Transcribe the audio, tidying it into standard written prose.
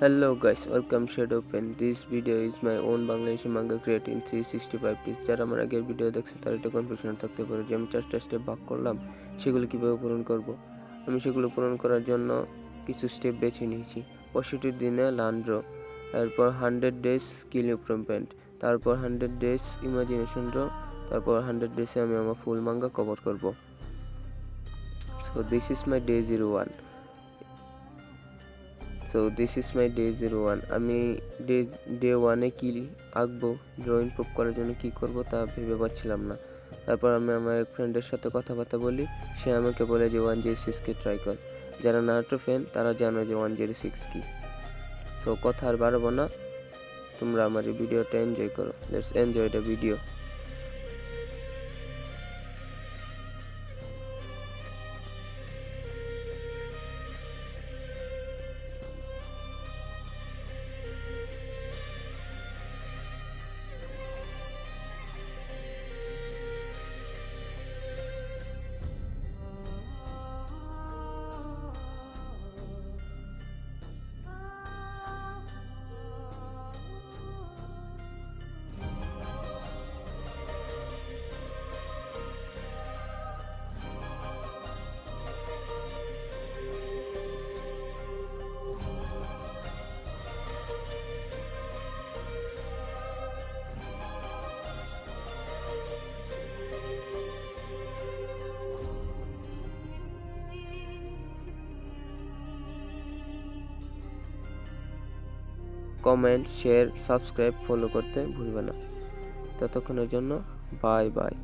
Hello guys, welcome Shadow Pen. This video is my own Bangladeshi manga created in 365 days. যারা আমার আগের video দেখছে তারা একটা কনফিউশন থাকতে পারে যে আমি চারটা স্টেপ ভাগ করলাম, সেগুলো কিভাবে পূরণ করব। আমি সেগুলো পূরণ করার জন্য কিছু স্টেপ বেছে নিয়েছি। 65 দিনে লার্ন ড্র, তারপর 100 days স্কিল ইমপ্রুভমেন্ট, তারপর 100 days ইমাজিনেশন ড্র, তারপর 100 days-এ আমি আমার ফুল মাঙ্গা কভার করব। So this is my day 01. day 01. আমি ডে 1-এ কি আঁকবো, ড্রয়িং প্রুফ করার জন্য কি করব তা ভেবে পাচ্ছিলাম না। তারপর আমি আমার এক ফ্রেন্ডের সাথে কথাবার্তা বলি, সে আমাকে বলে যে 106কে ট্রাই কর। যারা নারুটো ফ্যান তারা জানো যে 106 কি। সো কথা আর বাড়াবো না, তোমরা আমার এই ভিডিওটা এনজয় করো। Let's enjoy the video. Comment, share, subscribe, follow করতে ভুলবে না। ততক্ষণের জন্য বাই বাই।